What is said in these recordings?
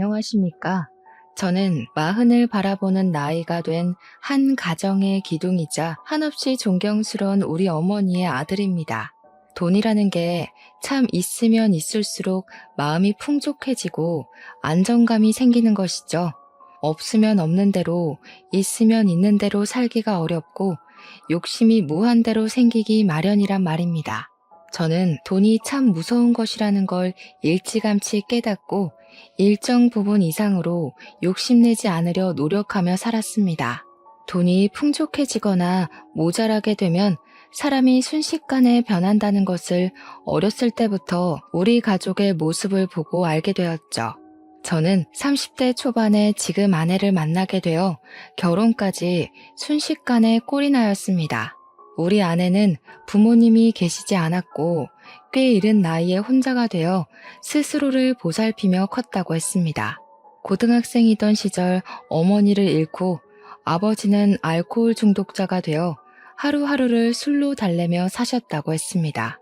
안녕하십니까. 저는 마흔을 바라보는 나이가 된 한 가정의 기둥이자 한없이 존경스러운 우리 어머니의 아들입니다. 돈이라는 게 참 있으면 있을수록 마음이 풍족해지고 안정감이 생기는 것이죠. 없으면 없는 대로, 있으면 있는 대로 살기가 어렵고 욕심이 무한대로 생기기 마련이란 말입니다. 저는 돈이 참 무서운 것이라는 걸 일찌감치 깨닫고 일정 부분 이상으로 욕심내지 않으려 노력하며 살았습니다. 돈이 풍족해지거나 모자라게 되면 사람이 순식간에 변한다는 것을 어렸을 때부터 우리 가족의 모습을 보고 알게 되었죠. 저는 30대 초반에 지금 아내를 만나게 되어 결혼까지 순식간에 꼴이 나였습니다. 우리 아내는 부모님이 계시지 않았고 꽤 이른 나이에 혼자가 되어 스스로를 보살피며 컸다고 했습니다. 고등학생이던 시절 어머니를 잃고 아버지는 알코올 중독자가 되어 하루하루를 술로 달래며 사셨다고 했습니다.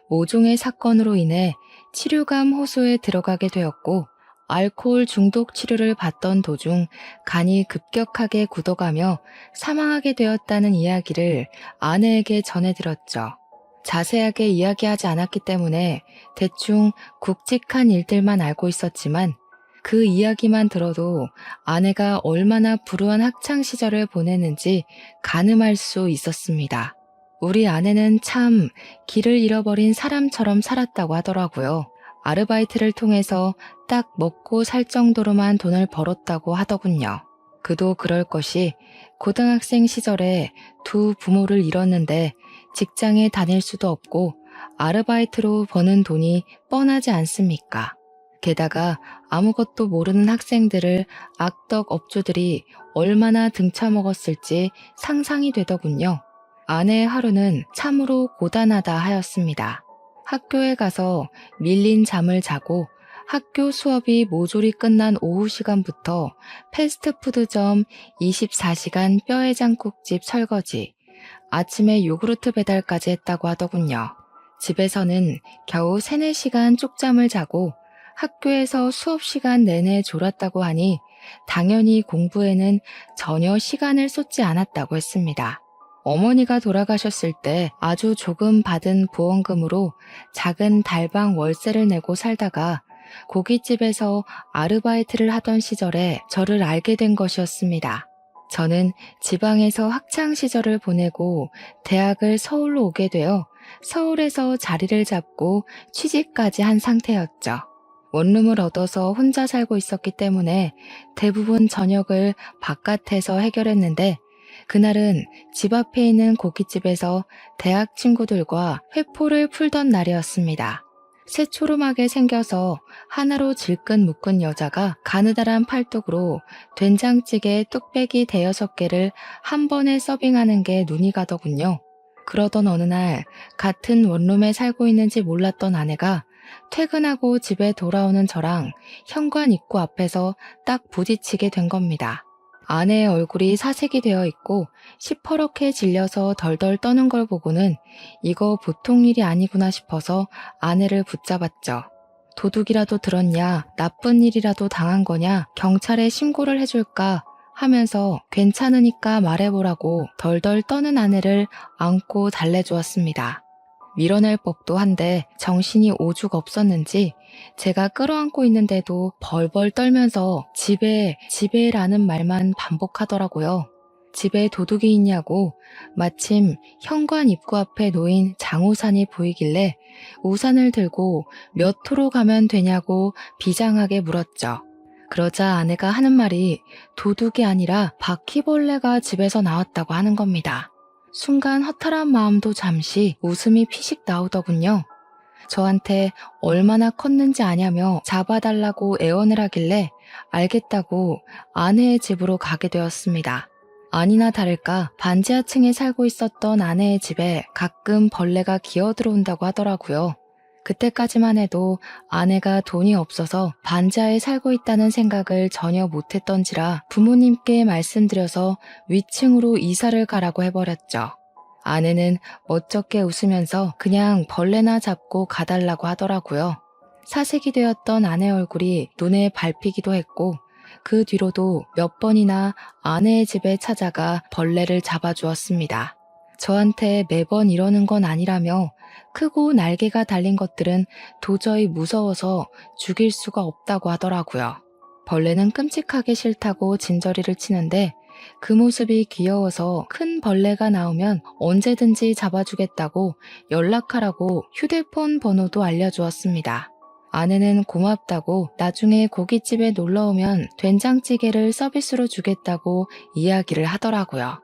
모종의 사건으로 인해 치료감 호소에 들어가게 되었고 알코올 중독 치료를 받던 도중 간이 급격하게 굳어가며 사망하게 되었다는 이야기를 아내에게 전해들었죠. 자세하게 이야기하지 않았기 때문에 대충 굵직한 일들만 알고 있었지만 그 이야기만 들어도 아내가 얼마나 불우한 학창 시절을 보냈는지 가늠할 수 있었습니다. 우리 아내는 참 길을 잃어버린 사람처럼 살았다고 하더라고요. 아르바이트를 통해서 딱 먹고 살 정도로만 돈을 벌었다고 하더군요. 그도 그럴 것이 고등학생 시절에 두 부모를 잃었는데 직장에 다닐 수도 없고 아르바이트로 버는 돈이 뻔하지 않습니까? 게다가 아무것도 모르는 학생들을 악덕 업주들이 얼마나 등쳐먹었을지 상상이 되더군요. 아내의 하루는 참으로 고단하다 하였습니다. 학교에 가서 밀린 잠을 자고 학교 수업이 모조리 끝난 오후 시간부터 패스트푸드점 24시간 뼈해장국집 설거지, 아침에 요구르트 배달까지 했다고 하더군요. 집에서는 겨우 3, 4시간 쪽잠을 자고 학교에서 수업 시간 내내 졸았다고 하니 당연히 공부에는 전혀 시간을 쏟지 않았다고 했습니다. 어머니가 돌아가셨을 때 아주 조금 받은 보험금으로 작은 달방 월세를 내고 살다가 고깃집에서 아르바이트를 하던 시절에 저를 알게 된 것이었습니다. 저는 지방에서 학창 시절을 보내고 대학을 서울로 오게 되어 서울에서 자리를 잡고 취직까지 한 상태였죠. 원룸을 얻어서 혼자 살고 있었기 때문에 대부분 저녁을 바깥에서 해결했는데 그날은 집 앞에 있는 고깃집에서 대학 친구들과 회포를 풀던 날이었습니다. 새초롬하게 생겨서 하나로 질끈 묶은 여자가 가느다란 팔뚝으로 된장찌개 뚝배기 5-6개를 한 번에 서빙하는 게 눈이 가더군요. 그러던 어느 날 같은 원룸에 살고 있는지 몰랐던 아내가 퇴근하고 집에 돌아오는 저랑 현관 입구 앞에서 딱 부딪히게 된 겁니다. 아내의 얼굴이 사색이 되어 있고 시퍼렇게 질려서 덜덜 떠는 걸 보고는 이거 보통 일이 아니구나 싶어서 아내를 붙잡았죠. 도둑이라도 들었냐, 나쁜 일이라도 당한 거냐, 경찰에 신고를 해줄까 하면서 괜찮으니까 말해보라고 덜덜 떠는 아내를 안고 달래주었습니다. 밀어낼 법도 한데 정신이 오죽 없었는지 제가 끌어안고 있는데도 벌벌 떨면서 집에라는 말만 반복하더라고요. 집에 도둑이 있냐고 마침 현관 입구 앞에 놓인 장우산이 보이길래 우산을 들고 몇 호로 가면 되냐고 비장하게 물었죠. 그러자 아내가 하는 말이 도둑이 아니라 바퀴벌레가 집에서 나왔다고 하는 겁니다. 순간 허탈한 마음도 잠시 웃음이 피식 나오더군요. 저한테 얼마나 컸는지 아냐며 잡아달라고 애원을 하길래 알겠다고 아내의 집으로 가게 되었습니다. 아니나 다를까 반지하층에 살고 있었던 아내의 집에 가끔 벌레가 기어들어온다고 하더라고요. 그때까지만 해도 아내가 돈이 없어서 반지하에 살고 있다는 생각을 전혀 못했던지라 부모님께 말씀드려서 위층으로 이사를 가라고 해버렸죠. 아내는 멋쩍게 웃으면서 그냥 벌레나 잡고 가달라고 하더라고요. 사색이 되었던 아내 얼굴이 눈에 밟히기도 했고 그 뒤로도 몇 번이나 아내의 집에 찾아가 벌레를 잡아주었습니다. 저한테 매번 이러는 건 아니라며 크고 날개가 달린 것들은 도저히 무서워서 죽일 수가 없다고 하더라고요. 벌레는 끔찍하게 싫다고 진저리를 치는데 그 모습이 귀여워서 큰 벌레가 나오면 언제든지 잡아주겠다고 연락하라고 휴대폰 번호도 알려주었습니다. 아내는 고맙다고 나중에 고깃집에 놀러오면 된장찌개를 서비스로 주겠다고 이야기를 하더라고요.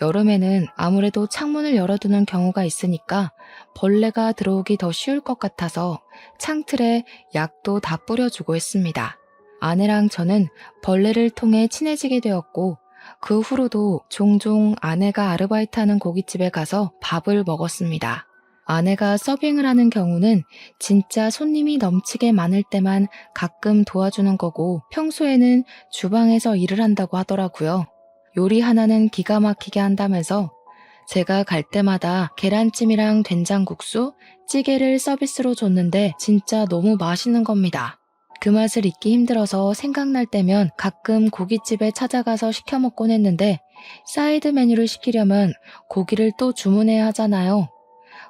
여름에는 아무래도 창문을 열어두는 경우가 있으니까 벌레가 들어오기 더 쉬울 것 같아서 창틀에 약도 다 뿌려주고 했습니다. 아내랑 저는 벌레를 통해 친해지게 되었고 그 후로도 종종 아내가 아르바이트하는 고깃집에 가서 밥을 먹었습니다. 아내가 서빙을 하는 경우는 진짜 손님이 넘치게 많을 때만 가끔 도와주는 거고 평소에는 주방에서 일을 한다고 하더라고요. 요리 하나는 기가 막히게 한다면서 제가 갈 때마다 계란찜이랑 된장국수, 찌개를 서비스로 줬는데 진짜 너무 맛있는 겁니다. 그 맛을 잊기 힘들어서 생각날 때면 가끔 고깃집에 찾아가서 시켜 먹곤 했는데 사이드 메뉴를 시키려면 고기를 또 주문해야 하잖아요.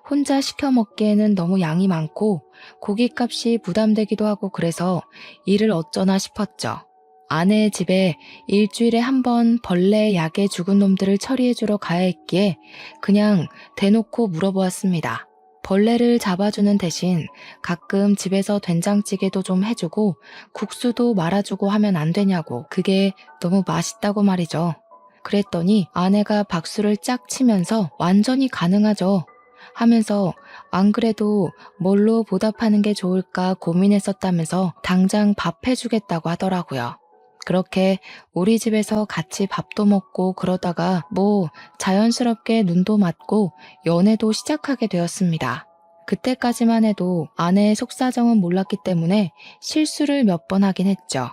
혼자 시켜 먹기에는 너무 양이 많고 고깃값이 부담되기도 하고 그래서 일을 어쩌나 싶었죠. 아내의 집에 일주일에 한 번 벌레 약에 죽은 놈들을 처리해주러 가야 했기에 그냥 대놓고 물어보았습니다. 벌레를 잡아주는 대신 가끔 집에서 된장찌개도 좀 해주고 국수도 말아주고 하면 안 되냐고. 그게 너무 맛있다고 말이죠. 그랬더니 아내가 박수를 짝 치면서 완전히 가능하죠 하면서 안 그래도 뭘로 보답하는 게 좋을까 고민했었다면서 당장 밥 해주겠다고 하더라고요. 그렇게 우리 집에서 같이 밥도 먹고 그러다가 자연스럽게 눈도 맞고 연애도 시작하게 되었습니다. 그때까지만 해도 아내의 속사정은 몰랐기 때문에 실수를 몇 번 하긴 했죠.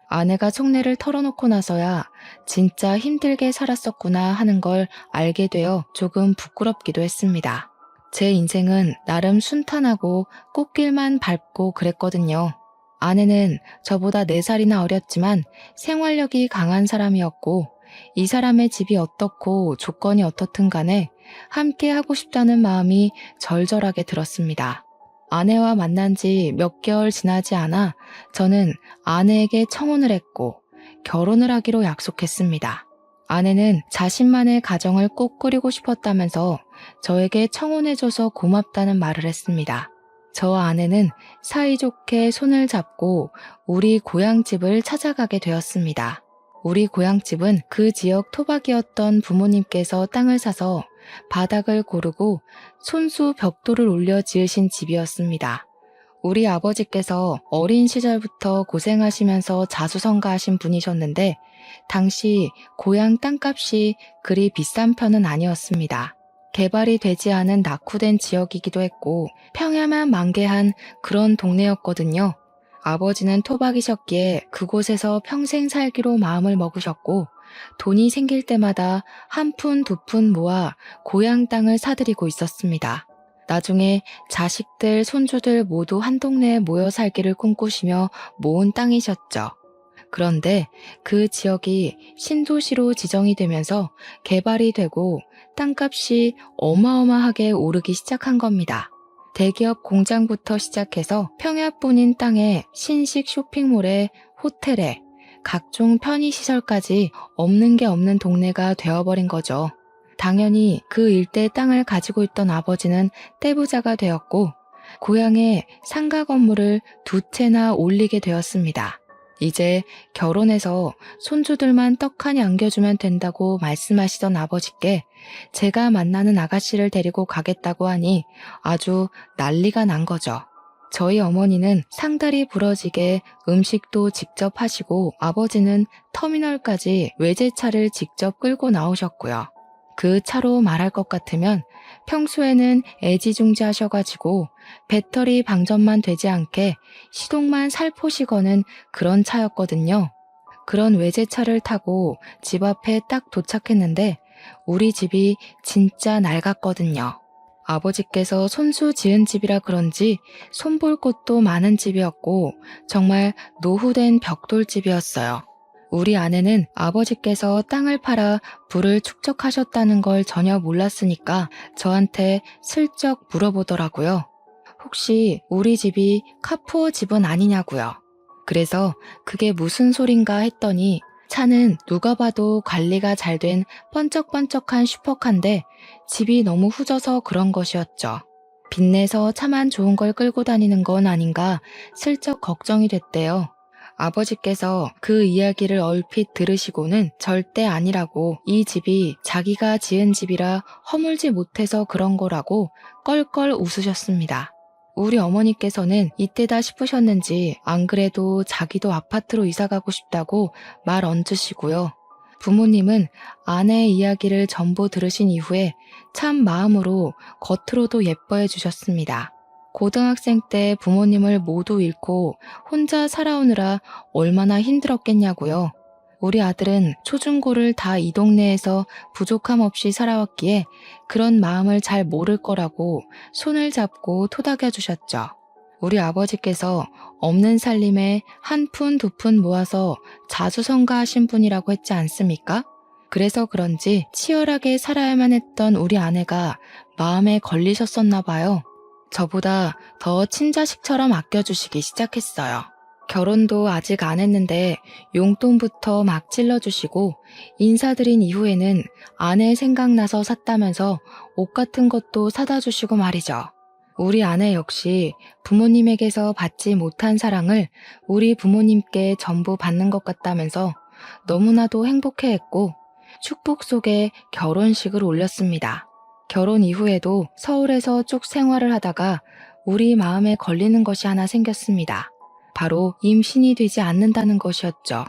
아내가 속내를 털어놓고 나서야 진짜 힘들게 살았었구나 하는 걸 알게 되어 조금 부끄럽기도 했습니다. 제 인생은 나름 순탄하고 꽃길만 밟고 그랬거든요. 아내는 저보다 4살이나 어렸지만 생활력이 강한 사람이었고 이 사람의 집이 어떻고 조건이 어떻든 간에 함께 하고 싶다는 마음이 절절하게 들었습니다. 아내와 만난 지 몇 개월 지나지 않아 저는 아내에게 청혼을 했고 결혼을 하기로 약속했습니다. 아내는 자신만의 가정을 꼭 꾸리고 싶었다면서 저에게 청혼해줘서 고맙다는 말을 했습니다. 저와 아내는 사이좋게 손을 잡고 우리 고향집을 찾아가게 되었습니다. 우리 고향집은 그 지역 토박이었던 부모님께서 땅을 사서 바닥을 고르고 손수 벽돌을 올려 지으신 집이었습니다. 우리 아버지께서 어린 시절부터 고생하시면서 자수성가하신 분이셨는데 당시 고향 땅값이 그리 비싼 편은 아니었습니다. 개발이 되지 않은 낙후된 지역이기도 했고 평야만 만개한 그런 동네였거든요. 아버지는 토박이셨기에 그곳에서 평생 살기로 마음을 먹으셨고 돈이 생길 때마다 한 푼 두 푼 모아 고향 땅을 사들이고 있었습니다. 나중에 자식들, 손주들 모두 한 동네에 모여 살기를 꿈꾸시며 모은 땅이셨죠. 그런데 그 지역이 신도시로 지정이 되면서 개발이 되고 땅값이 어마어마하게 오르기 시작한 겁니다. 대기업 공장부터 시작해서 평야뿐인 땅에 신식 쇼핑몰에 호텔에 각종 편의시설까지 없는 게 없는 동네가 되어버린 거죠. 당연히 그 일대 땅을 가지고 있던 아버지는 떼부자가 되었고 고향에 상가 건물을 2채나 올리게 되었습니다. 이제 결혼해서 손주들만 떡하니 안겨주면 된다고 말씀하시던 아버지께 제가 만나는 아가씨를 데리고 가겠다고 하니 아주 난리가 난 거죠. 저희 어머니는 상다리 부러지게 음식도 직접 하시고 아버지는 터미널까지 외제차를 직접 끌고 나오셨고요. 그 차로 말할 것 같으면 평소에는 애지중지하셔가지고 배터리 방전만 되지 않게 시동만 살포시 거는 그런 차였거든요. 그런 외제차를 타고 집 앞에 딱 도착했는데 우리 집이 진짜 낡았거든요. 아버지께서 손수 지은 집이라 그런지 손볼 곳도 많은 집이었고 정말 노후된 벽돌집이었어요. 우리 아내는 아버지께서 땅을 팔아 부를 축적하셨다는 걸 전혀 몰랐으니까 저한테 슬쩍 물어보더라고요. 혹시 우리 집이 카푸어 집은 아니냐고요. 그래서 그게 무슨 소린가 했더니 차는 누가 봐도 관리가 잘 된 번쩍번쩍한 슈퍼카인데 집이 너무 후져서 그런 것이었죠. 빚내서 차만 좋은 걸 끌고 다니는 건 아닌가 슬쩍 걱정이 됐대요. 아버지께서 그 이야기를 얼핏 들으시고는 절대 아니라고 이 집이 자기가 지은 집이라 허물지 못해서 그런 거라고 껄껄 웃으셨습니다. 우리 어머니께서는 이때다 싶으셨는지 안 그래도 자기도 아파트로 이사가고 싶다고 말 얹으시고요. 부모님은 아내의 이야기를 전부 들으신 이후에 참 마음으로 겉으로도 예뻐해 주셨습니다. 고등학생 때 부모님을 모두 잃고 혼자 살아오느라 얼마나 힘들었겠냐고요. 우리 아들은 초중고를 다 이 동네에서 부족함 없이 살아왔기에 그런 마음을 잘 모를 거라고 손을 잡고 토닥여 주셨죠. 우리 아버지께서 없는 살림에 한 푼 두 푼 모아서 자수성가하신 분이라고 했지 않습니까? 그래서 그런지 치열하게 살아야만 했던 우리 아내가 마음에 걸리셨었나 봐요. 저보다 더 친자식처럼 아껴주시기 시작했어요. 결혼도 아직 안 했는데 용돈부터 막 찔러주시고 인사드린 이후에는 아내 생각나서 샀다면서 옷 같은 것도 사다 주시고 말이죠. 우리 아내 역시 부모님에게서 받지 못한 사랑을 우리 부모님께 전부 받는 것 같다면서 너무나도 행복해했고 축복 속에 결혼식을 올렸습니다. 결혼 이후에도 서울에서 쭉 생활을 하다가 우리 마음에 걸리는 것이 하나 생겼습니다. 바로 임신이 되지 않는다는 것이었죠.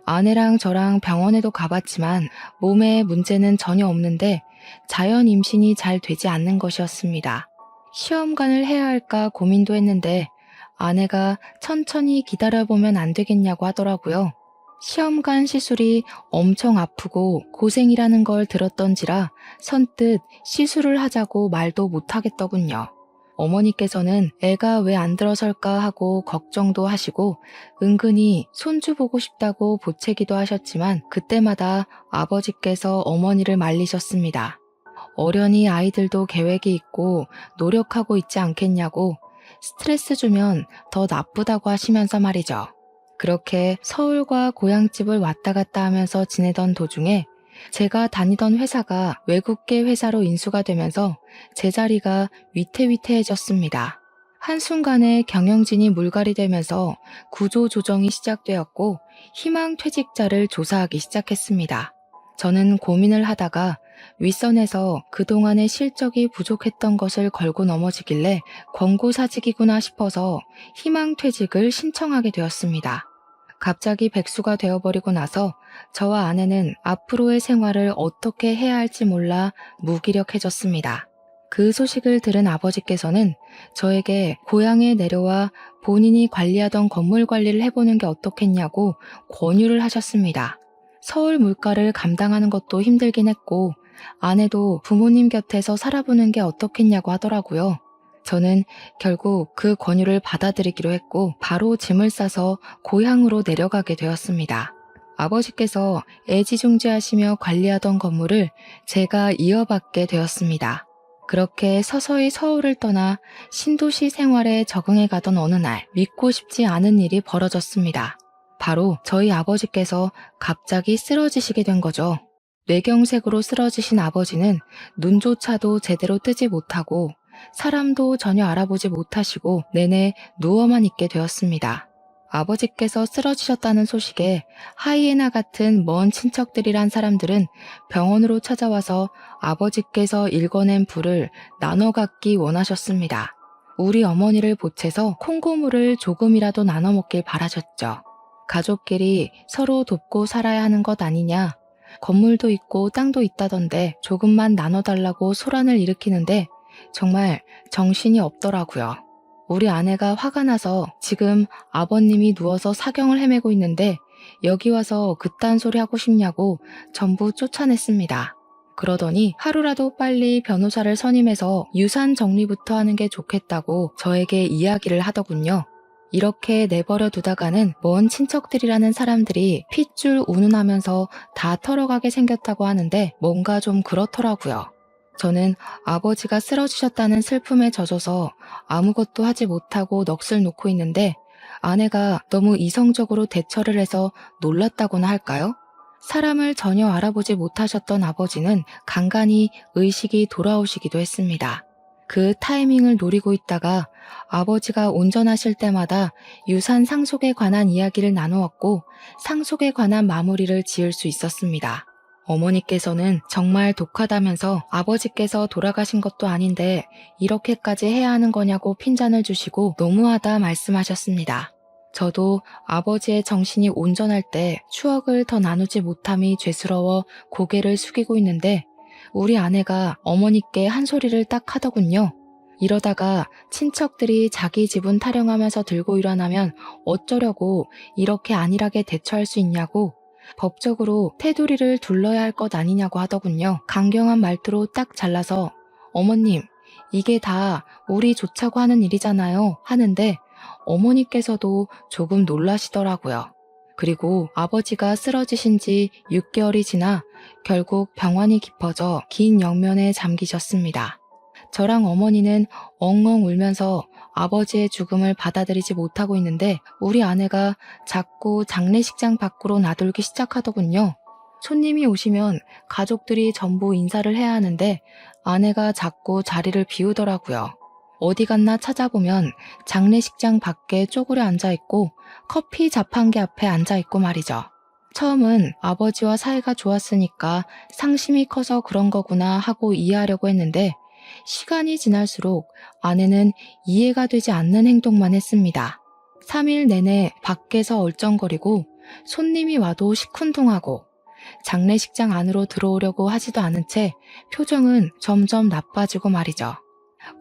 아내랑 저랑 병원에도 가봤지만 몸에 문제는 전혀 없는데 자연 임신이 잘 되지 않는 것이었습니다. 시험관을 해야 할까 고민도 했는데 아내가 천천히 기다려보면 안 되겠냐고 하더라고요. 시험관 시술이 엄청 아프고 고생이라는 걸 들었던지라 선뜻 시술을 하자고 말도 못하겠더군요. 어머니께서는 애가 왜 안 들어설까 하고 걱정도 하시고 은근히 손주 보고 싶다고 보채기도 하셨지만 그때마다 아버지께서 어머니를 말리셨습니다. 어련히 아이들도 계획이 있고 노력하고 있지 않겠냐고 스트레스 주면 더 나쁘다고 하시면서 말이죠. 그렇게 서울과 고향집을 왔다 갔다 하면서 지내던 도중에 제가 다니던 회사가 외국계 회사로 인수가 되면서 제 자리가 위태위태해졌습니다. 한순간에 경영진이 물갈이 되면서 구조 조정이 시작되었고 희망 퇴직자를 조사하기 시작했습니다. 저는 고민을 하다가 윗선에서 그동안의 실적이 부족했던 것을 걸고 넘어지길래 권고사직이구나 싶어서 희망 퇴직을 신청하게 되었습니다. 갑자기 백수가 되어버리고 나서 저와 아내는 앞으로의 생활을 어떻게 해야 할지 몰라 무기력해졌습니다. 그 소식을 들은 아버지께서는 저에게 고향에 내려와 본인이 관리하던 건물 관리를 해보는 게 어떻겠냐고 권유를 하셨습니다. 서울 물가를 감당하는 것도 힘들긴 했고 아내도 부모님 곁에서 살아보는 게 어떻겠냐고 하더라고요. 저는 결국 그 권유를 받아들이기로 했고 바로 짐을 싸서 고향으로 내려가게 되었습니다. 아버지께서 애지중지하시며 관리하던 건물을 제가 이어받게 되었습니다. 그렇게 서서히 서울을 떠나 신도시 생활에 적응해 가던 어느 날 믿고 싶지 않은 일이 벌어졌습니다. 바로 저희 아버지께서 갑자기 쓰러지시게 된 거죠. 뇌경색으로 쓰러지신 아버지는 눈조차도 제대로 뜨지 못하고 사람도 전혀 알아보지 못하시고 내내 누워만 있게 되었습니다. 아버지께서 쓰러지셨다는 소식에 하이에나 같은 먼 친척들이란 사람들은 병원으로 찾아와서 아버지께서 일궈낸 불을 나눠 갖기 원하셨습니다. 우리 어머니를 보채서 콩고물을 조금이라도 나눠 먹길 바라셨죠. 가족끼리 서로 돕고 살아야 하는 것 아니냐. 건물도 있고 땅도 있다던데 조금만 나눠달라고 소란을 일으키는데 정말 정신이 없더라고요. 우리 아내가 화가 나서 지금 아버님이 누워서 사경을 헤매고 있는데 여기 와서 그딴 소리 하고 싶냐고 전부 쫓아냈습니다. 그러더니 하루라도 빨리 변호사를 선임해서 유산 정리부터 하는 게 좋겠다고 저에게 이야기를 하더군요. 이렇게 내버려 두다가는 먼 친척들이라는 사람들이 핏줄 운운하면서 다 털어가게 생겼다고 하는데 뭔가 좀 그렇더라고요. 저는 아버지가 쓰러지셨다는 슬픔에 젖어서 아무것도 하지 못하고 넋을 놓고 있는데 아내가 너무 이성적으로 대처를 해서 놀랐다고나 할까요? 사람을 전혀 알아보지 못하셨던 아버지는 간간히 의식이 돌아오시기도 했습니다. 그 타이밍을 노리고 있다가 아버지가 운전하실 때마다 유산 상속에 관한 이야기를 나누었고 상속에 관한 마무리를 지을 수 있었습니다. 어머니께서는 정말 독하다면서 아버지께서 돌아가신 것도 아닌데 이렇게까지 해야 하는 거냐고 핀잔을 주시고 너무하다 말씀하셨습니다. 저도 아버지의 정신이 온전할 때 추억을 더 나누지 못함이 죄스러워 고개를 숙이고 있는데 우리 아내가 어머니께 한 소리를 딱 하더군요. 이러다가 친척들이 자기 지분 타령하면서 들고 일어나면 어쩌려고 이렇게 안일하게 대처할 수 있냐고 법적으로 테두리를 둘러야 할 것 아니냐고 하더군요. 강경한 말투로 딱 잘라서 어머님, 이게 다 우리 좋자고 하는 일이잖아요 하는데 어머니께서도 조금 놀라시더라고요. 그리고 아버지가 쓰러지신 지 6개월이 지나 결국 병환이 깊어져 긴 영면에 잠기셨습니다. 저랑 어머니는 엉엉 울면서 아버지의 죽음을 받아들이지 못하고 있는데 우리 아내가 자꾸 장례식장 밖으로 나돌기 시작하더군요. 손님이 오시면 가족들이 전부 인사를 해야 하는데 아내가 자꾸 자리를 비우더라고요. 어디 갔나 찾아보면 장례식장 밖에 쪼그려 앉아있고 커피 자판기 앞에 앉아있고 말이죠. 처음은 아버지와 사이가 좋았으니까 상심이 커서 그런 거구나 하고 이해하려고 했는데 시간이 지날수록 아내는 이해가 되지 않는 행동만 했습니다. 3일 내내 밖에서 얼쩡거리고 손님이 와도 시큰둥하고 장례식장 안으로 들어오려고 하지도 않은 채 표정은 점점 나빠지고 말이죠.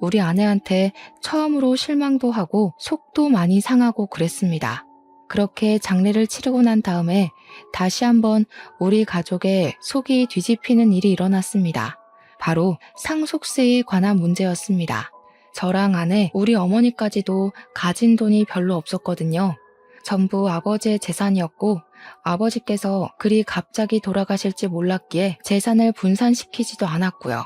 우리 아내한테 처음으로 실망도 하고 속도 많이 상하고 그랬습니다. 그렇게 장례를 치르고 난 다음에 다시 한번 우리 가족의 속이 뒤집히는 일이 일어났습니다. 바로 상속세에 관한 문제였습니다. 저랑 아내, 우리 어머니까지도 가진 돈이 별로 없었거든요. 전부 아버지의 재산이었고 아버지께서 그리 갑자기 돌아가실지 몰랐기에 재산을 분산시키지도 않았고요.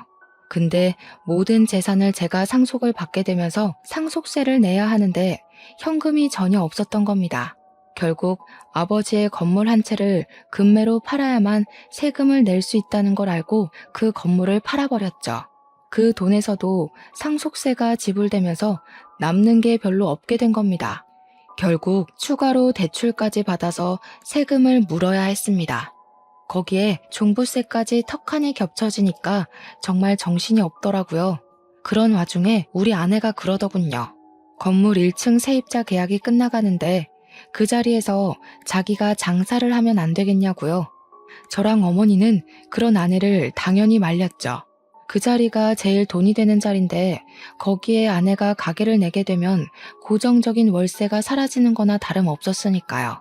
근데 모든 재산을 제가 상속을 받게 되면서 상속세를 내야 하는데 현금이 전혀 없었던 겁니다. 결국 아버지의 건물 한 채를 금매로 팔아야만 세금을 낼 수 있다는 걸 알고 그 건물을 팔아버렸죠. 그 돈에서도 상속세가 지불되면서 남는 게 별로 없게 된 겁니다. 결국 추가로 대출까지 받아서 세금을 물어야 했습니다. 거기에 종부세까지 턱하니 겹쳐지니까 정말 정신이 없더라고요. 그런 와중에 우리 아내가 그러더군요. 건물 1층 세입자 계약이 끝나가는데 그 자리에서 자기가 장사를 하면 안 되겠냐고요. 저랑 어머니는 그런 아내를 당연히 말렸죠. 그 자리가 제일 돈이 되는 자리인데 거기에 아내가 가게를 내게 되면 고정적인 월세가 사라지는 거나 다름없었으니까요.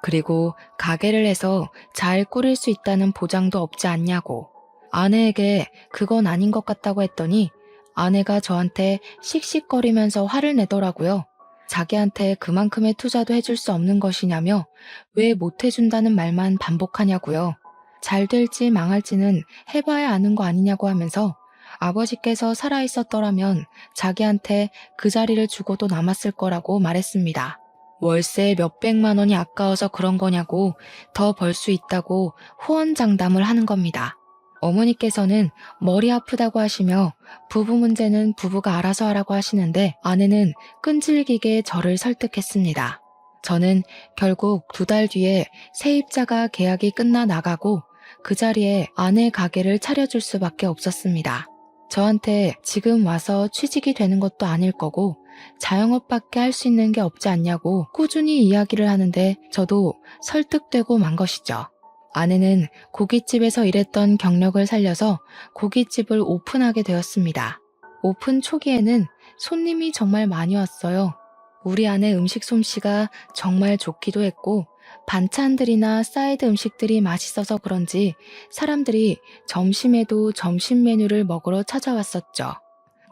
그리고 가게를 해서 잘 꾸릴 수 있다는 보장도 없지 않냐고. 아내에게 그건 아닌 것 같다고 했더니 아내가 저한테 씩씩거리면서 화를 내더라고요. 자기한테 그만큼의 투자도 해줄 수 없는 것이냐며 왜 못 해준다는 말만 반복하냐고요. 잘 될지 망할지는 해봐야 아는 거 아니냐고 하면서 아버지께서 살아있었더라면 자기한테 그 자리를 주고도 남았을 거라고 말했습니다. 월세 몇백만 원이 아까워서 그런 거냐고 더 벌 수 있다고 호언장담을 하는 겁니다. 어머니께서는 머리 아프다고 하시며 부부 문제는 부부가 알아서 하라고 하시는데 아내는 끈질기게 저를 설득했습니다. 저는 결국 2달 뒤에 세입자가 계약이 끝나 나가고 그 자리에 아내 가게를 차려줄 수밖에 없었습니다. 저한테 지금 와서 취직이 되는 것도 아닐 거고 자영업밖에 할 수 있는 게 없지 않냐고 꾸준히 이야기를 하는데 저도 설득되고 만 것이죠. 아내는 고깃집에서 일했던 경력을 살려서 고깃집을 오픈하게 되었습니다. 오픈 초기에는 손님이 정말 많이 왔어요. 우리 아내 음식 솜씨가 정말 좋기도 했고 반찬들이나 사이드 음식들이 맛있어서 그런지 사람들이 점심에도 점심 메뉴를 먹으러 찾아왔었죠.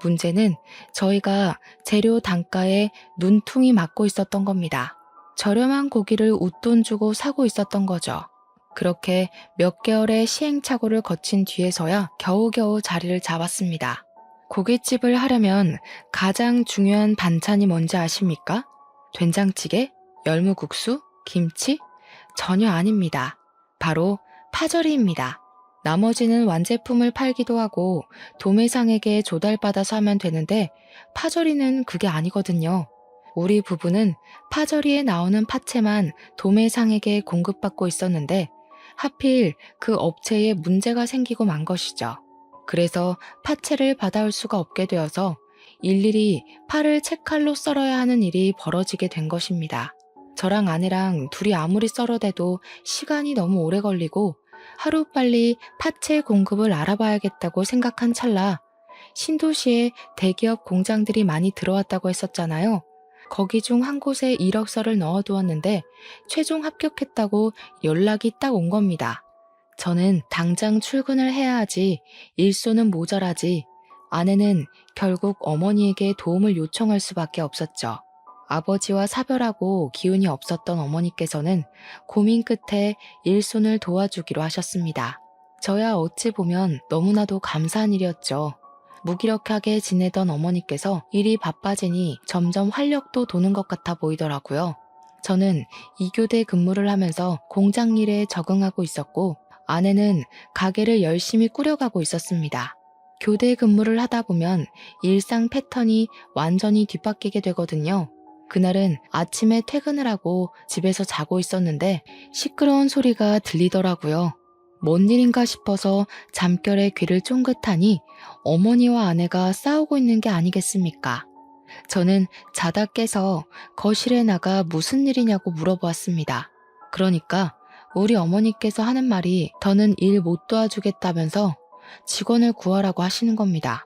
문제는 저희가 재료 단가에 눈퉁이 맞고 있었던 겁니다. 저렴한 고기를 웃돈 주고 사고 있었던 거죠. 그렇게 몇 개월의 시행착오를 거친 뒤에서야 겨우겨우 자리를 잡았습니다. 고깃집을 하려면 가장 중요한 반찬이 뭔지 아십니까? 된장찌개? 열무국수? 김치? 전혀 아닙니다. 바로 파절이입니다. 나머지는 완제품을 팔기도 하고 도매상에게 조달받아서 하면 되는데 파절이는 그게 아니거든요. 우리 부부는 파절이에 나오는 파채만 도매상에게 공급받고 있었는데 하필 그 업체에 문제가 생기고 만 것이죠. 그래서 파채를 받아올 수가 없게 되어서 일일이 파를 채칼로 썰어야 하는 일이 벌어지게 된 것입니다. 저랑 아내랑 둘이 아무리 썰어대도 시간이 너무 오래 걸리고 하루빨리 파채 공급을 알아봐야겠다고 생각한 찰나 신도시에 대기업 공장들이 많이 들어왔다고 했었잖아요. 거기 중 한 곳에 이력서를 넣어두었는데 최종 합격했다고 연락이 딱 온 겁니다. 저는 당장 출근을 해야 하지 일손은 모자라지 아내는 결국 어머니에게 도움을 요청할 수밖에 없었죠. 아버지와 사별하고 기운이 없었던 어머니께서는 고민 끝에 일손을 도와주기로 하셨습니다. 저야 어찌 보면 너무나도 감사한 일이었죠. 무기력하게 지내던 어머니께서 일이 바빠지니 점점 활력도 도는 것 같아 보이더라고요. 저는 2교대 근무를 하면서 공장 일에 적응하고 있었고 아내는 가게를 열심히 꾸려가고 있었습니다. 교대 근무를 하다 보면 일상 패턴이 완전히 뒤바뀌게 되거든요. 그날은 아침에 퇴근을 하고 집에서 자고 있었는데 시끄러운 소리가 들리더라고요. 뭔 일인가 싶어서 잠결에 귀를 쫑긋하니 어머니와 아내가 싸우고 있는 게 아니겠습니까? 저는 자다 깨서 거실에 나가 무슨 일이냐고 물어보았습니다. 그러니까 우리 어머니께서 하는 말이 더는 일 못 도와주겠다면서 직원을 구하라고 하시는 겁니다.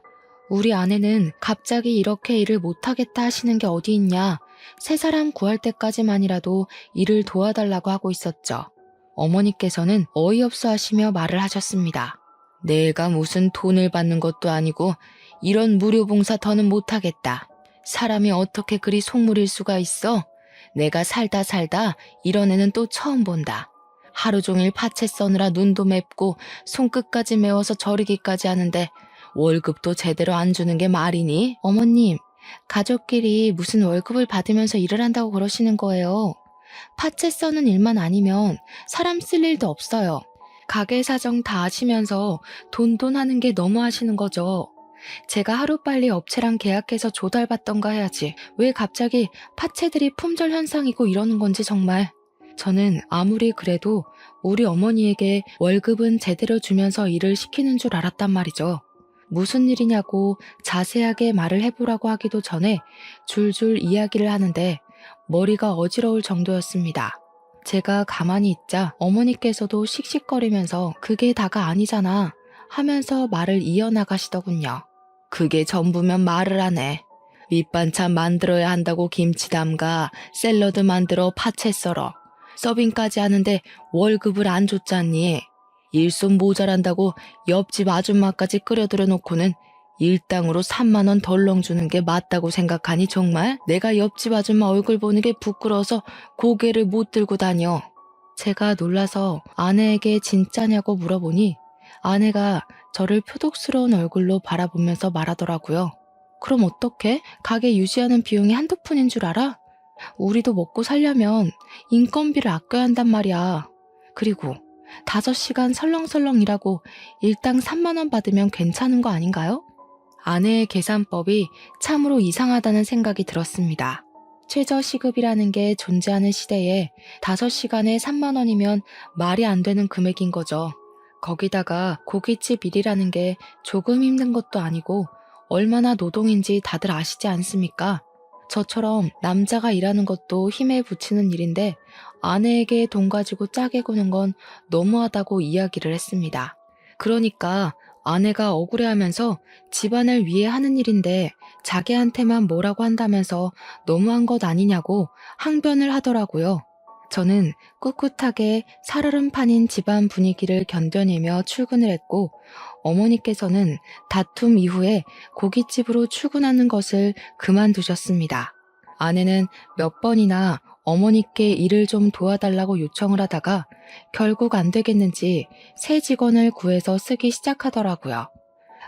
우리 아내는 갑자기 이렇게 일을 못하겠다 하시는 게 어디 있냐, 새 사람 구할 때까지만이라도 일을 도와달라고 하고 있었죠. 어머니께서는 어이없어 하시며 말을 하셨습니다. 내가 무슨 돈을 받는 것도 아니고 이런 무료 봉사 더는 못하겠다. 사람이 어떻게 그리 속물일 수가 있어? 내가 살다 이런 애는 또 처음 본다. 하루 종일 파채 써느라 눈도 맵고 손끝까지 매워서 저리기까지 하는데 월급도 제대로 안 주는 게 말이니? 어머님, 가족끼리 무슨 월급을 받으면서 일을 한다고 그러시는 거예요. 파채 써는 일만 아니면 사람 쓸 일도 없어요. 가게 사정 다 아시면서 돈 하는 게 너무 하시는 거죠. 제가 하루빨리 업체랑 계약해서 조달받던가 해야지. 왜 갑자기 파채들이 품절 현상이고 이러는 건지 정말. 저는 아무리 그래도 우리 어머니에게 월급은 제대로 주면서 일을 시키는 줄 알았단 말이죠. 무슨 일이냐고 자세하게 말을 해보라고 하기도 전에 줄줄 이야기를 하는데 머리가 어지러울 정도였습니다. 제가 가만히 있자 어머니께서도 씩씩거리면서 그게 다가 아니잖아 하면서 말을 이어나가시더군요. 그게 전부면 말을 안 해. 밑반찬 만들어야 한다고 김치 담가, 샐러드 만들어 파채 썰어. 서빙까지 하는데 월급을 안 줬잖니. 일손 모자란다고 옆집 아줌마까지 끌어들여 놓고는 일당으로 3만 원 덜렁 주는 게 맞다고 생각하니 정말? 내가 옆집 아줌마 얼굴 보는 게 부끄러워서 고개를 못 들고 다녀. 제가 놀라서 아내에게 진짜냐고 물어보니 아내가 저를 표독스러운 얼굴로 바라보면서 말하더라고요. 그럼 어떡해? 가게 유지하는 비용이 한두 푼인 줄 알아? 우리도 먹고 살려면 인건비를 아껴야 한단 말이야. 그리고 5시간 설렁설렁 일하고 일당 3만 원 받으면 괜찮은 거 아닌가요? 아내의 계산법이 참으로 이상하다는 생각이 들었습니다. 최저시급이라는 게 존재하는 시대에 5시간에 3만 원이면 말이 안 되는 금액인 거죠. 거기다가 고깃집 일이라는 게 조금 힘든 것도 아니고 얼마나 노동인지 다들 아시지 않습니까? 저처럼 남자가 일하는 것도 힘에 부치는 일인데 아내에게 돈 가지고 짜게 구는 건 너무하다고 이야기를 했습니다. 그러니까 아내가 억울해하면서 집안을 위해 하는 일인데 자기한테만 뭐라고 한다면서 너무한 것 아니냐고 항변을 하더라고요. 저는 꿋꿋하게 살얼음판인 집안 분위기를 견뎌내며 출근을 했고, 어머니께서는 다툼 이후에 고깃집으로 출근하는 것을 그만두셨습니다. 아내는 몇 번이나 어머니께 일을 좀 도와달라고 요청을 하다가 결국 안 되겠는지 새 직원을 구해서 쓰기 시작하더라고요.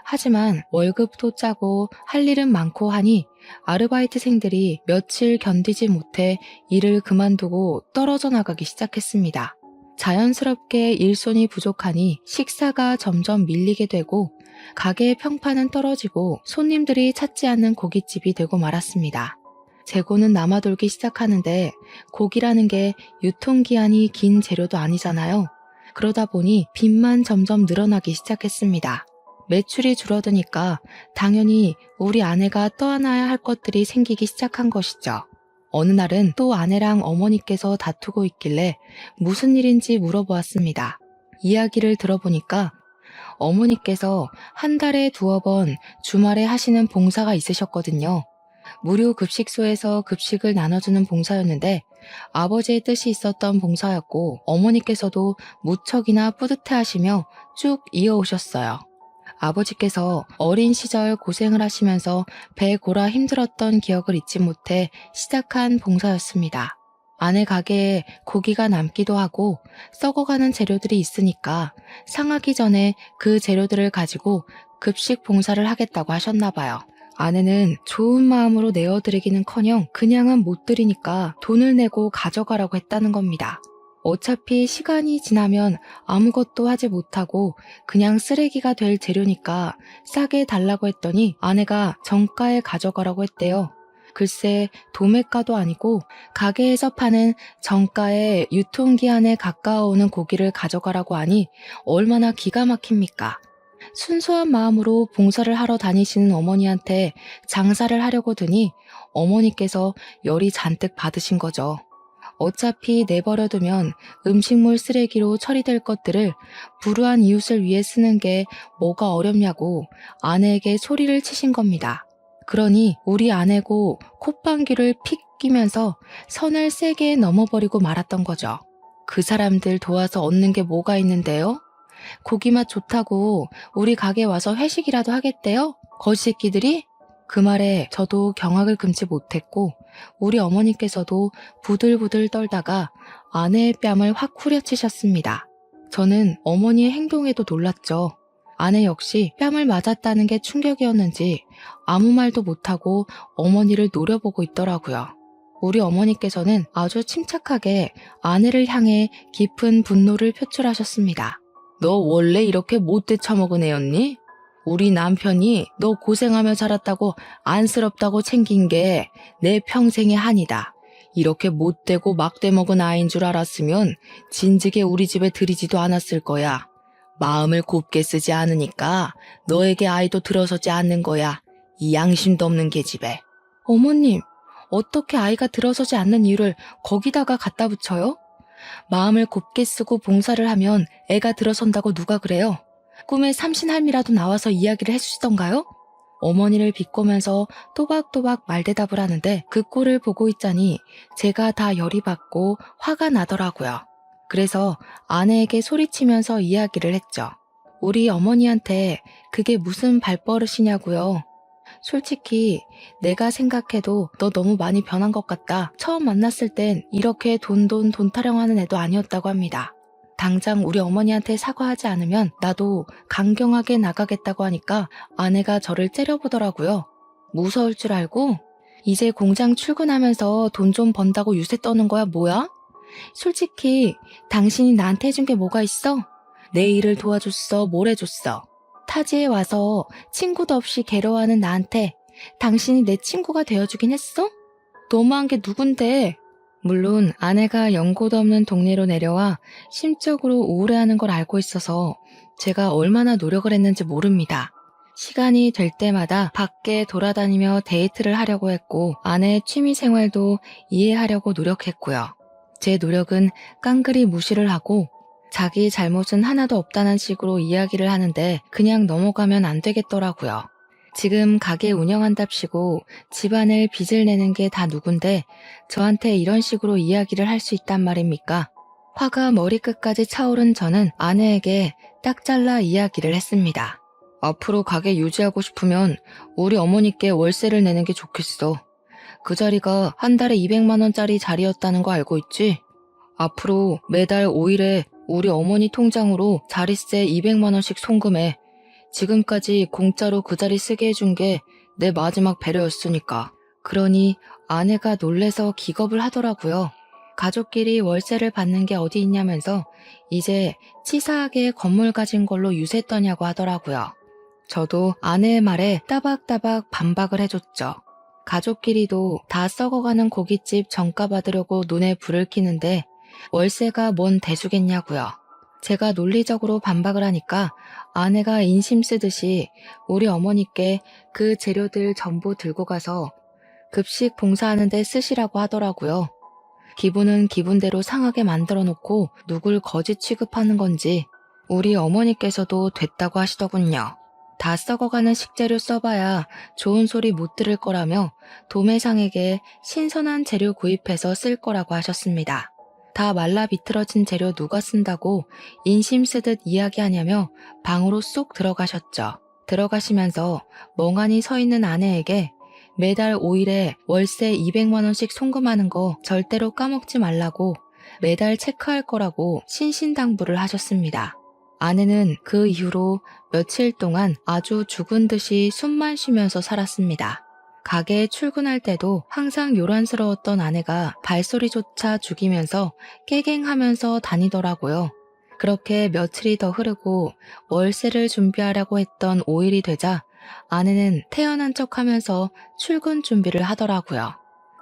하지만 월급도 짜고 할 일은 많고 하니 아르바이트생들이 며칠 견디지 못해 일을 그만두고 떨어져 나가기 시작했습니다. 자연스럽게 일손이 부족하니 식사가 점점 밀리게 되고 가게의 평판은 떨어지고 손님들이 찾지 않는 고깃집이 되고 말았습니다. 재고는 남아돌기 시작하는데 고기라는 게 유통기한이 긴 재료도 아니잖아요. 그러다 보니 빚만 점점 늘어나기 시작했습니다. 매출이 줄어드니까 당연히 우리 아내가 떠안아야 할 것들이 생기기 시작한 것이죠. 어느 날은 또 아내랑 어머니께서 다투고 있길래 무슨 일인지 물어보았습니다. 이야기를 들어보니까 어머니께서 한 달에 2번 주말에 하시는 봉사가 있으셨거든요. 무료 급식소에서 급식을 나눠주는 봉사였는데 아버지의 뜻이 있었던 봉사였고 어머니께서도 무척이나 뿌듯해하시며 쭉 이어오셨어요. 아버지께서 어린 시절 고생을 하시면서 배 골아 힘들었던 기억을 잊지 못해 시작한 봉사였습니다. 아내 가게에 고기가 남기도 하고 썩어가는 재료들이 있으니까 상하기 전에 그 재료들을 가지고 급식 봉사를 하겠다고 하셨나 봐요. 아내는 좋은 마음으로 내어드리기는커녕 그냥은 못 드리니까 돈을 내고 가져가라고 했다는 겁니다. 어차피 시간이 지나면 아무것도 하지 못하고 그냥 쓰레기가 될 재료니까 싸게 달라고 했더니 아내가 정가에 가져가라고 했대요. 글쎄 도매가도 아니고 가게에서 파는 정가의 유통기한에 가까워오는 고기를 가져가라고 하니 얼마나 기가 막힙니까? 순수한 마음으로 봉사를 하러 다니시는 어머니한테 장사를 하려고 드니 어머니께서 열이 잔뜩 받으신 거죠. 어차피 내버려두면 음식물 쓰레기로 처리될 것들을 불우한 이웃을 위해 쓰는 게 뭐가 어렵냐고 아내에게 소리를 치신 겁니다. 그러니 우리 아내고 콧방귀를 픽 끼면서 선을 세게 넘어버리고 말았던 거죠. 그 사람들 도와서 얻는 게 뭐가 있는데요? 고기맛 좋다고 우리 가게 와서 회식이라도 하겠대요? 거지새끼들이? 그 말에 저도 경악을 금치 못했고 우리 어머니께서도 부들부들 떨다가 아내의 뺨을 확 후려치셨습니다. 저는 어머니의 행동에도 놀랐죠. 아내 역시 뺨을 맞았다는 게 충격이었는지 아무 말도 못하고 어머니를 노려보고 있더라고요. 우리 어머니께서는 아주 침착하게 아내를 향해 깊은 분노를 표출하셨습니다. 너 원래 이렇게 못돼 처먹은 애였니? 우리 남편이 너 고생하며 자랐다고 안쓰럽다고 챙긴 게 내 평생의 한이다. 이렇게 못되고 막대 먹은 아이인 줄 알았으면 진즉에 우리 집에 들이지도 않았을 거야. 마음을 곱게 쓰지 않으니까 너에게 아이도 들어서지 않는 거야. 이 양심도 없는 계집애. 어머님, 어떻게 아이가 들어서지 않는 이유를 거기다가 갖다 붙여요? 마음을 곱게 쓰고 봉사를 하면 애가 들어선다고 누가 그래요? 꿈에 삼신할미라도 나와서 이야기를 해주시던가요? 어머니를 비꼬면서 또박또박 말대답을 하는데 그 꼴을 보고 있자니 제가 다 열이 받고 화가 나더라고요. 그래서 아내에게 소리치면서 이야기를 했죠. 우리 어머니한테 그게 무슨 발버릇이냐고요. 솔직히 내가 생각해도 너 너무 많이 변한 것 같다. 처음 만났을 땐 이렇게 돈 타령하는 애도 아니었다고 합니다. 당장 우리 어머니한테 사과하지 않으면 나도 강경하게 나가겠다고 하니까 아내가 저를 째려보더라고요. 무서울 줄 알고? 이제 공장 출근하면서 돈 좀 번다고 유세 떠는 거야 뭐야? 솔직히 당신이 나한테 해준 게 뭐가 있어? 내 일을 도와줬어, 뭘 해줬어? 타지에 와서 친구도 없이 괴로워하는 나한테 당신이 내 친구가 되어주긴 했어? 너무한 게 누군데? 물론 아내가 연고도 없는 동네로 내려와 심적으로 우울해하는 걸 알고 있어서 제가 얼마나 노력을 했는지 모릅니다. 시간이 될 때마다 밖에 돌아다니며 데이트를 하려고 했고 아내의 취미 생활도 이해하려고 노력했고요. 제 노력은 깡그리 무시를 하고 자기 잘못은 하나도 없다는 식으로 이야기를 하는데 그냥 넘어가면 안 되겠더라고요. 지금 가게 운영한답시고 집안을 빚을 내는 게 다 누군데 저한테 이런 식으로 이야기를 할 수 있단 말입니까? 화가 머리끝까지 차오른 저는 아내에게 딱 잘라 이야기를 했습니다. 앞으로 가게 유지하고 싶으면 우리 어머니께 월세를 내는 게 좋겠어. 그 자리가 한 달에 200만 원짜리 자리였다는 거 알고 있지? 앞으로 매달 5일에 우리 어머니 통장으로 자릿세 200만 원씩 송금해. 지금까지 공짜로 그 자리 쓰게 해준 게 내 마지막 배려였으니까. 그러니 아내가 놀래서 기겁을 하더라고요. 가족끼리 월세를 받는 게 어디 있냐면서 이제 치사하게 건물 가진 걸로 유세 떠냐고 하더라고요. 저도 아내의 말에 따박따박 반박을 해줬죠. 가족끼리도 다 썩어가는 고깃집 정가 받으려고 눈에 불을 켜는데 월세가 뭔 대수겠냐고요. 제가 논리적으로 반박을 하니까 아내가 인심 쓰듯이 우리 어머니께 그 재료들 전부 들고 가서 급식 봉사하는 데 쓰시라고 하더라고요. 기분은 기분대로 상하게 만들어 놓고 누굴 거짓 취급하는 건지 우리 어머니께서도 됐다고 하시더군요. 다 썩어가는 식재료 써봐야 좋은 소리 못 들을 거라며 도매상에게 신선한 재료 구입해서 쓸 거라고 하셨습니다. 다 말라 비틀어진 재료 누가 쓴다고 인심 쓰듯 이야기하냐며 방으로 쏙 들어가셨죠. 들어가시면서 멍하니 서 있는 아내에게 매달 5일에 월세 200만 원씩 송금하는 거 절대로 까먹지 말라고 매달 체크할 거라고 신신당부를 하셨습니다. 아내는 그 이후로 며칠 동안 아주 죽은 듯이 숨만 쉬면서 살았습니다. 가게에 출근할 때도 항상 요란스러웠던 아내가 발소리조차 죽이면서 깨갱하면서 다니더라고요. 그렇게 며칠이 더 흐르고 월세를 준비하려고 했던 5일이 되자 아내는 태어난 척하면서 출근 준비를 하더라고요.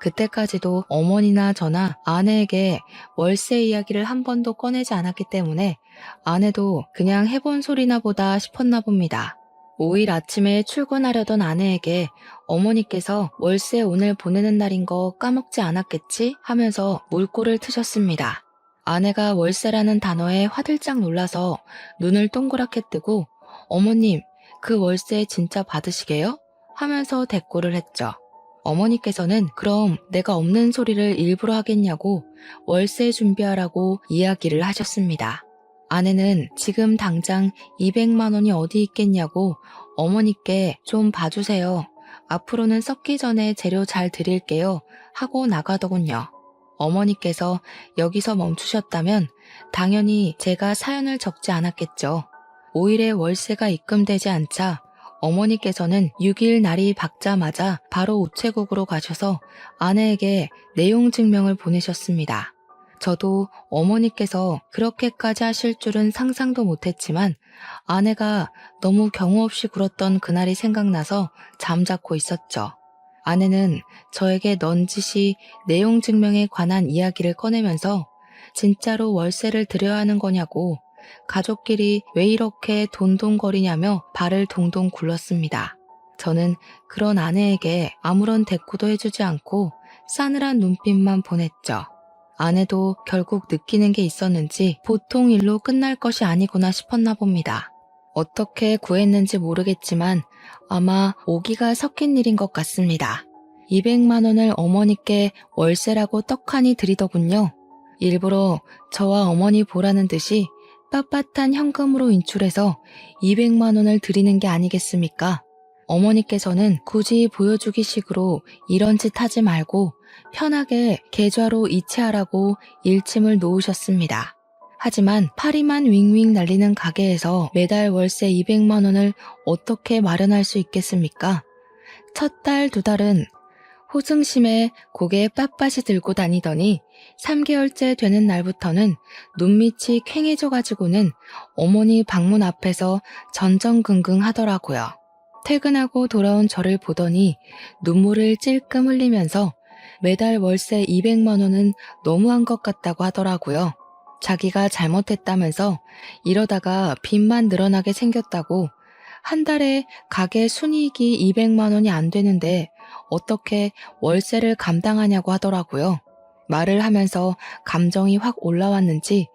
그때까지도 어머니나 저나 아내에게 월세 이야기를 한 번도 꺼내지 않았기 때문에 아내도 그냥 해본 소리나 보다 싶었나 봅니다. 5일 아침에 출근하려던 아내에게 어머니께서 월세 오늘 보내는 날인 거 까먹지 않았겠지? 하면서 물꼬를 트셨습니다. 아내가 월세라는 단어에 화들짝 놀라서 눈을 동그랗게 뜨고 어머님, 그 월세 진짜 받으시게요? 하면서 대꾸를 했죠. 어머니께서는 그럼 내가 없는 소리를 일부러 하겠냐고 월세 준비하라고 이야기를 하셨습니다. 아내는 지금 당장 200만 원이 어디 있겠냐고 어머니께 좀 봐주세요. 앞으로는 썩기 전에 재료 잘 드릴게요. 하고 나가더군요. 어머니께서 여기서 멈추셨다면 당연히 제가 사연을 적지 않았겠죠. 5일에 월세가 입금되지 않자 어머니께서는 6일 날이 밝자마자 바로 우체국으로 가셔서 아내에게 내용 증명을 보내셨습니다. 저도 어머니께서 그렇게까지 하실 줄은 상상도 못했지만 아내가 너무 경우 없이 굴었던 그날이 생각나서 잠자코 있었죠. 아내는 저에게 넌지시 내용 증명에 관한 이야기를 꺼내면서 진짜로 월세를 드려야 하는 거냐고 가족끼리 왜 이렇게 돈돈거리냐며 발을 동동 굴렀습니다. 저는 그런 아내에게 아무런 대꾸도 해주지 않고 싸늘한 눈빛만 보냈죠. 아내도 결국 느끼는 게 있었는지 보통 일로 끝날 것이 아니구나 싶었나 봅니다. 어떻게 구했는지 모르겠지만 아마 오기가 섞인 일인 것 같습니다. 200만 원을 어머니께 월세라고 떡하니 드리더군요. 일부러 저와 어머니 보라는 듯이 빳빳한 현금으로 인출해서 200만 원을 드리는 게 아니겠습니까? 어머니께서는 굳이 보여주기 식으로 이런 짓 하지 말고 편하게 계좌로 이체하라고 일침을 놓으셨습니다. 하지만 파리만 윙윙 날리는 가게에서 매달 월세 200만 원을 어떻게 마련할 수 있겠습니까? 첫 달, 두 달은 호승심에 고개 빳빳이 들고 다니더니 3개월째 되는 날부터는 눈밑이 퀭해져가지고는 어머니 방문 앞에서 전전긍긍 하더라고요. 퇴근하고 돌아온 저를 보더니 눈물을 찔끔 흘리면서 매달 월세 200만 원은 너무한 것 같다고 하더라고요. 자기가 잘못했다면서 이러다가 빚만 늘어나게 생겼다고 한 달에 가게 순이익이 200만 원이 안 되는데 어떻게 월세를 감당하냐고 하더라고요. 말을 하면서 감정이 확 올라왔는지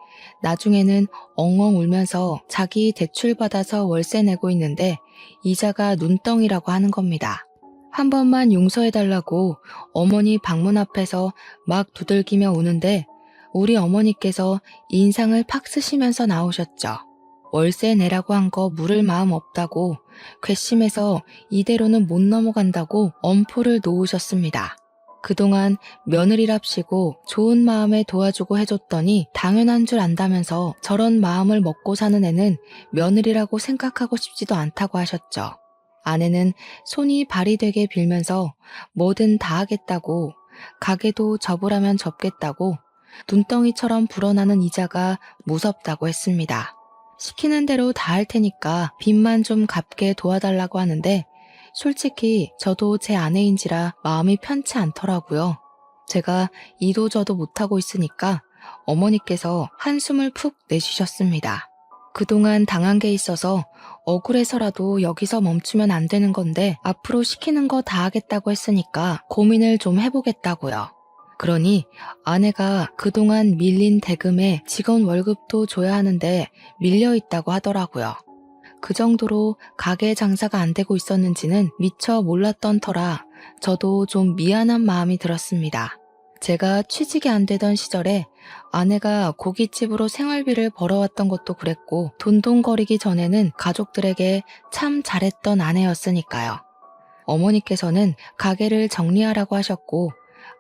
나중에는 엉엉 울면서 자기 대출받아서 월세 내고 있는데 이자가 눈덩이라고 하는 겁니다. 한 번만 용서해달라고 어머니 방문 앞에서 막 두들기며 우는데 우리 어머니께서 인상을 팍 쓰시면서 나오셨죠. 월세 내라고 한 거 물을 마음 없다고 괘씸해서 이대로는 못 넘어간다고 엄포를 놓으셨습니다. 그동안 며느리랍시고 좋은 마음에 도와주고 해줬더니 당연한 줄 안다면서 저런 마음을 먹고 사는 애는 며느리라고 생각하고 싶지도 않다고 하셨죠. 아내는 손이 발이 되게 빌면서 뭐든 다 하겠다고, 가게도 접으라면 접겠다고, 눈덩이처럼 불어나는 이자가 무섭다고 했습니다. 시키는 대로 다 할 테니까 빚만 좀 갚게 도와달라고 하는데 솔직히 저도 제 아내인지라 마음이 편치 않더라고요. 제가 이도저도 못하고 있으니까 어머니께서 한숨을 푹 내쉬셨습니다. 그동안 당한 게 있어서 억울해서라도 여기서 멈추면 안 되는 건데 앞으로 시키는 거 다 하겠다고 했으니까 고민을 좀 해보겠다고요. 그러니 아내가 그동안 밀린 대금에 직원 월급도 줘야 하는데 밀려 있다고 하더라고요. 그 정도로 가게 장사가 안 되고 있었는지는 미처 몰랐던 터라 저도 좀 미안한 마음이 들었습니다. 제가 취직이 안 되던 시절에 아내가 고깃집으로 생활비를 벌어왔던 것도 그랬고 돈돈거리기 전에는 가족들에게 참 잘했던 아내였으니까요. 어머니께서는 가게를 정리하라고 하셨고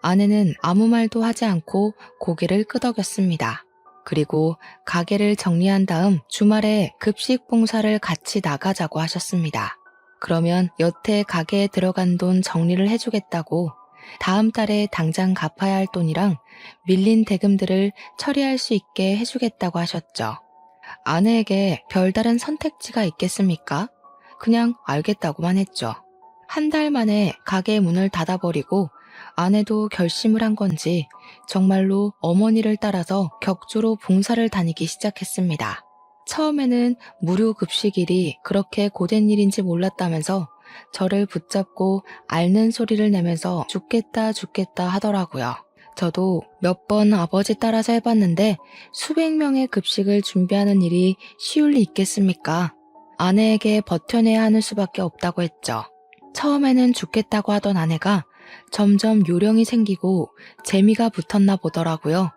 아내는 아무 말도 하지 않고 고개를 끄덕였습니다. 그리고 가게를 정리한 다음 주말에 급식 봉사를 같이 나가자고 하셨습니다. 그러면 여태 가게에 들어간 돈 정리를 해주겠다고 다음 달에 당장 갚아야 할 돈이랑 밀린 대금들을 처리할 수 있게 해주겠다고 하셨죠. 아내에게 별다른 선택지가 있겠습니까? 그냥 알겠다고만 했죠. 한 달 만에 가게 문을 닫아버리고 아내도 결심을 한 건지 정말로 어머니를 따라서 격주로 봉사를 다니기 시작했습니다. 처음에는 무료 급식일이 그렇게 고된 일인지 몰랐다면서 저를 붙잡고 앓는 소리를 내면서 죽겠다 하더라고요. 저도 몇 번 아버지 따라서 해봤는데 수백 명의 급식을 준비하는 일이 쉬울 리 있겠습니까? 아내에게 버텨내야 하는 수밖에 없다고 했죠. 처음에는 죽겠다고 하던 아내가 점점 요령이 생기고 재미가 붙었나 보더라고요.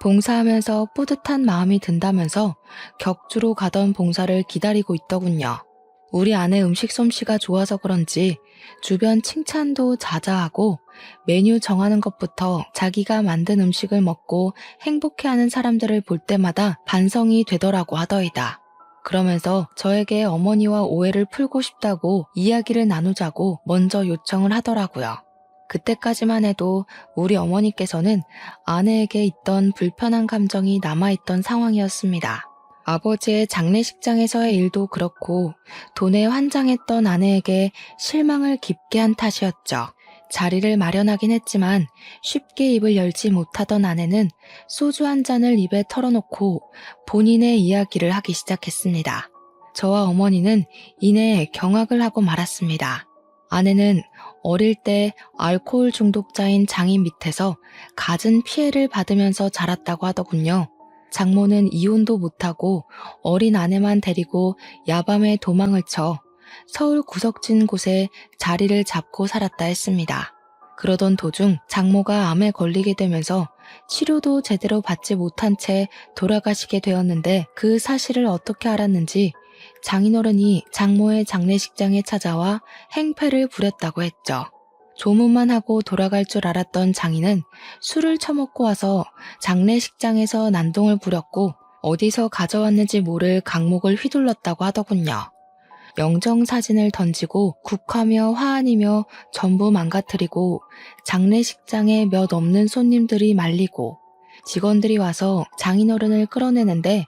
봉사하면서 뿌듯한 마음이 든다면서 격주로 가던 봉사를 기다리고 있더군요. 우리 아내 음식 솜씨가 좋아서 그런지 주변 칭찬도 자자하고 메뉴 정하는 것부터 자기가 만든 음식을 먹고 행복해하는 사람들을 볼 때마다 반성이 되더라고 하더이다. 그러면서 저에게 어머니와 오해를 풀고 싶다고 이야기를 나누자고 먼저 요청을 하더라고요. 그때까지만 해도 우리 어머니께서는 아내에게 있던 불편한 감정이 남아있던 상황이었습니다. 아버지의 장례식장에서의 일도 그렇고 돈에 환장했던 아내에게 실망을 깊게 한 탓이었죠. 자리를 마련하긴 했지만 쉽게 입을 열지 못하던 아내는 소주 한 잔을 입에 털어놓고 본인의 이야기를 하기 시작했습니다. 저와 어머니는 이내 경악을 하고 말았습니다. 아내는 어릴 때 알코올 중독자인 장인 밑에서 갖은 피해를 받으면서 자랐다고 하더군요. 장모는 이혼도 못하고 어린 아내만 데리고 야밤에 도망을 쳐 서울 구석진 곳에 자리를 잡고 살았다 했습니다. 그러던 도중 장모가 암에 걸리게 되면서 치료도 제대로 받지 못한 채 돌아가시게 되었는데 그 사실을 어떻게 알았는지 장인어른이 장모의 장례식장에 찾아와 행패를 부렸다고 했죠. 조문만 하고 돌아갈 줄 알았던 장인은 술을 처먹고 와서 장례식장에서 난동을 부렸고 어디서 가져왔는지 모를 강목을 휘둘렀다고 하더군요. 영정사진을 던지고 국화며 화환이며 전부 망가뜨리고 장례식장에 몇 없는 손님들이 말리고 직원들이 와서 장인어른을 끌어내는데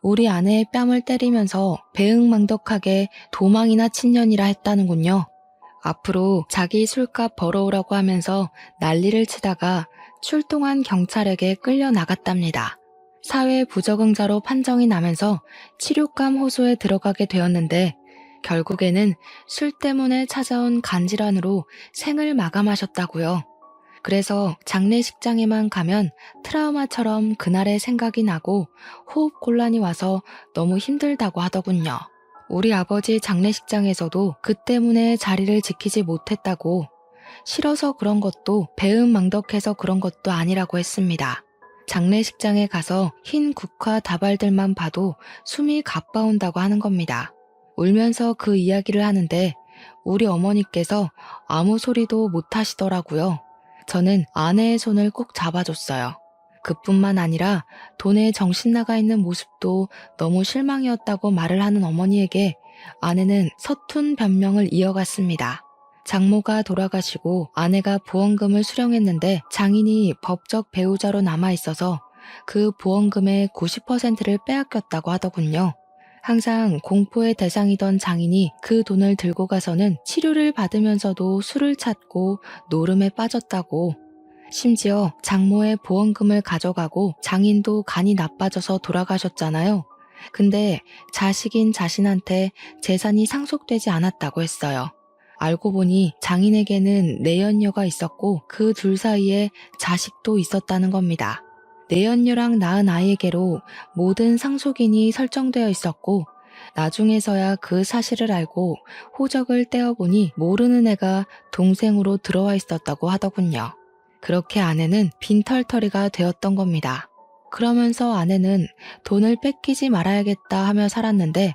우리 아내의 뺨을 때리면서 배응망덕하게 도망이나 친년이라 했다는군요. 앞으로 자기 술값 벌어오라고 하면서 난리를 치다가 출동한 경찰에게 끌려 나갔답니다. 사회 부적응자로 판정이 나면서 치료감 호소에 들어가게 되었는데 결국에는 술 때문에 찾아온 간질환으로 생을 마감하셨다고요. 그래서 장례식장에만 가면 트라우마처럼 그날의 생각이 나고 호흡곤란이 와서 너무 힘들다고 하더군요. 우리 아버지 장례식장에서도 그 때문에 자리를 지키지 못했다고, 싫어서 그런 것도 배은망덕해서 그런 것도 아니라고 했습니다. 장례식장에 가서 흰 국화 다발들만 봐도 숨이 가빠온다고 하는 겁니다. 울면서 그 이야기를 하는데 우리 어머니께서 아무 소리도 못 하시더라고요. 저는 아내의 손을 꼭 잡아줬어요. 그뿐만 아니라 돈에 정신 나가 있는 모습도 너무 실망이었다고 말을 하는 어머니에게 아내는 서툰 변명을 이어갔습니다. 장모가 돌아가시고 아내가 보험금을 수령했는데 장인이 법적 배우자로 남아있어서 그 보험금의 90%를 빼앗겼다고 하더군요. 항상 공포의 대상이던 장인이 그 돈을 들고 가서는 치료를 받으면서도 술을 찾고 노름에 빠졌다고, 심지어 장모의 보험금을 가져가고 장인도 간이 나빠져서 돌아가셨잖아요. 근데 자식인 자신한테 재산이 상속되지 않았다고 했어요. 알고 보니 장인에게는 내연녀가 있었고 그 둘 사이에 자식도 있었다는 겁니다. 내연녀랑 낳은 아이에게로 모든 상속인이 설정되어 있었고 나중에서야 그 사실을 알고 호적을 떼어보니 모르는 애가 동생으로 들어와 있었다고 하더군요. 그렇게 아내는 빈털터리가 되었던 겁니다. 그러면서 아내는 돈을 뺏기지 말아야겠다 하며 살았는데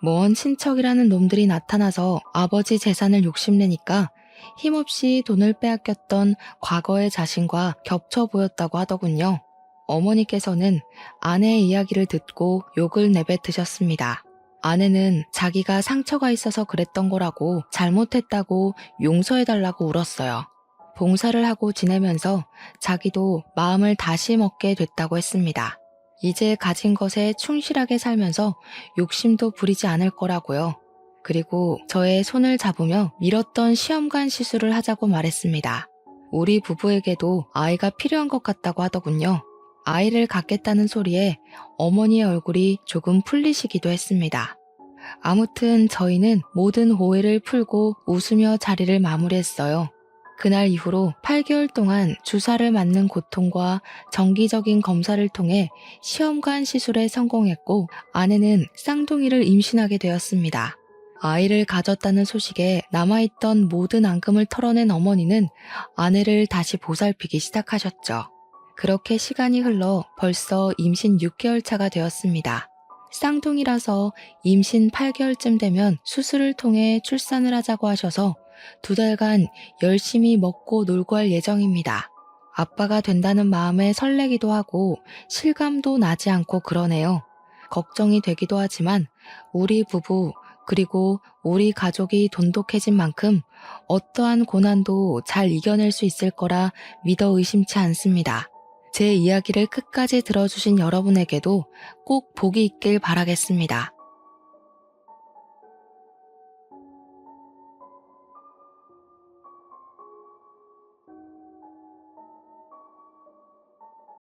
먼 친척이라는 놈들이 나타나서 아버지 재산을 욕심내니까 힘없이 돈을 빼앗겼던 과거의 자신과 겹쳐 보였다고 하더군요. 어머니께서는 아내의 이야기를 듣고 욕을 내뱉으셨습니다. 아내는 자기가 상처가 있어서 그랬던 거라고, 잘못했다고 용서해달라고 울었어요. 봉사를 하고 지내면서 자기도 마음을 다시 먹게 됐다고 했습니다. 이제 가진 것에 충실하게 살면서 욕심도 부리지 않을 거라고요. 그리고 저의 손을 잡으며 미뤘던 시험관 시술을 하자고 말했습니다. 우리 부부에게도 아이가 필요한 것 같다고 하더군요. 아이를 갖겠다는 소리에 어머니의 얼굴이 조금 풀리시기도 했습니다. 아무튼 저희는 모든 오해를 풀고 웃으며 자리를 마무리했어요. 그날 이후로 8개월 동안 주사를 맞는 고통과 정기적인 검사를 통해 시험관 시술에 성공했고 아내는 쌍둥이를 임신하게 되었습니다. 아이를 가졌다는 소식에 남아있던 모든 앙금을 털어낸 어머니는 아내를 다시 보살피기 시작하셨죠. 그렇게 시간이 흘러 벌써 임신 6개월 차가 되었습니다. 쌍둥이라서 임신 8개월쯤 되면 수술을 통해 출산을 하자고 하셔서 2달간 열심히 먹고 놀고 할 예정입니다. 아빠가 된다는 마음에 설레기도 하고 실감도 나지 않고 그러네요. 걱정이 되기도 하지만 우리 부부 그리고 우리 가족이 돈독해진 만큼 어떠한 고난도 잘 이겨낼 수 있을 거라 믿어 의심치 않습니다. 제 이야기를 끝까지 들어주신 여러분에게도 꼭 복이 있길 바라겠습니다.